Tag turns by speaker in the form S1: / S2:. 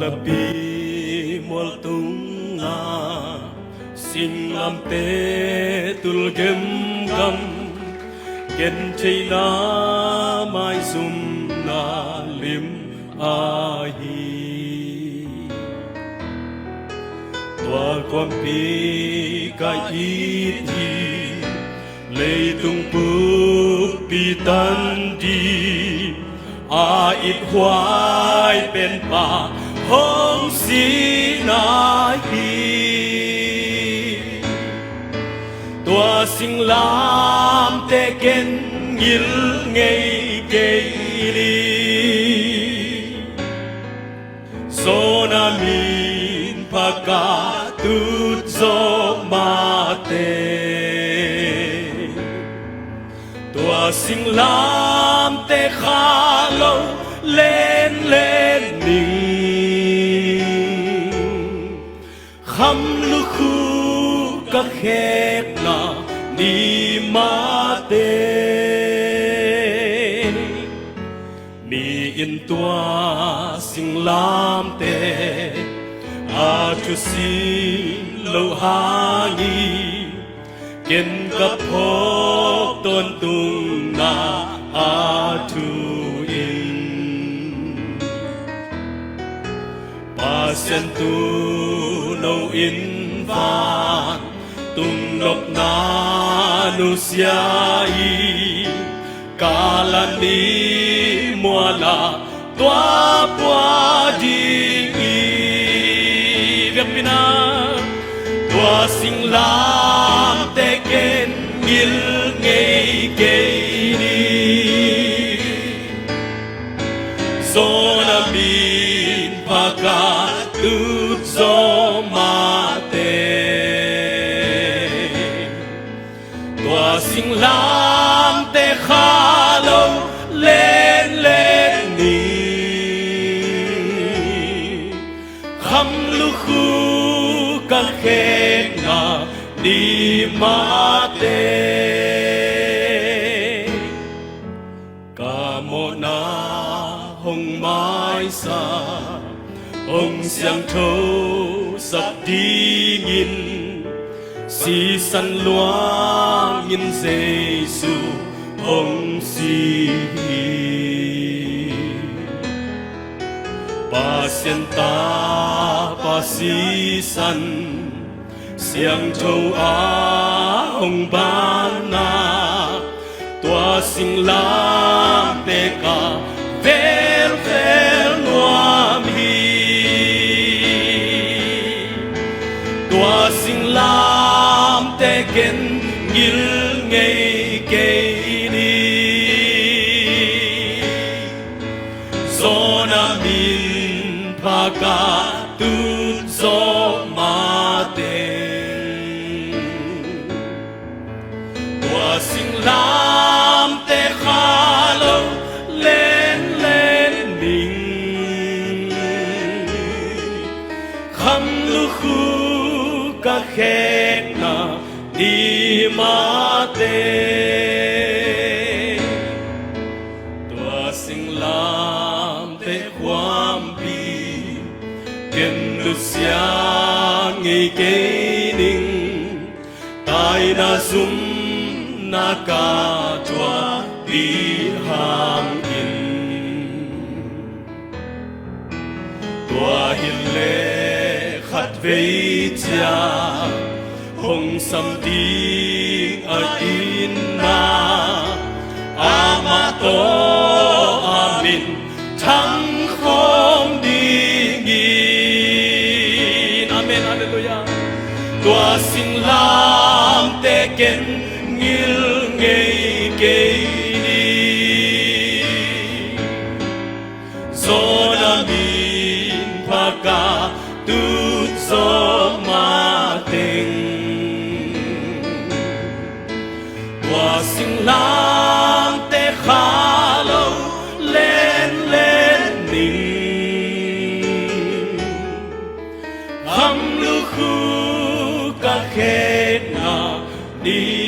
S1: Kapi mol tung na Sing lam te tul gem gam Ken chei na mai zum na lim a hi Tua quan pi ka ít hi Lei tung pu pi tan di A ít hoài bên bà hôm xí na hi Tua sinh lam te ken ngil ngay kê đi So na min pa ka tut zo ma te Tua sinh lam te kha lâu lên lên ninh khăm lu khu các khét na ni ma te ni in tua sinh lam te a chu si lâu ha nhi Ken cấp hộp tôn tung na a tu in Pa sen tu no in van Tung nop na nu sia i Kala ni mua la Tua pua di i Việc pina Tua sinh lam te ken ngil ngay kê đi Zona min pa ka tut zo ma te Tua sinh lam te kha lâu lên lên ni Khăm lu khu các khét na đi ma te Cả một na hồng mai xa Ông xiang thâu sắp đi nghìn Si săn loa nghìn Giê-xu ông si Pa sen ta pa si san Siang châu á hồng ban na Tua sinh lam te ka vel vel nuam hi Tua sinh lam te ken ngil ngay kê đi Zona min pa ka tut zo ma te Tua sinh lam te kha lâu lên lên ninh Khăm lu khu các khét na đi ma te Tua sinh lam te khoam pi Ken lu sia ngay kê ninh Tai na zum na ka chua đi ham in Tua hin lệ khát vây cha Hong sam đi ở in na Amato amin thăng không đi nghìn Amen Hallelujah Tua sinh lam te ken ngil ngay kê đi Zona min pa ka tut zo ma ting Tua sinh lam te kha lâu lên lên ninh Khăm lu khu các khét na đi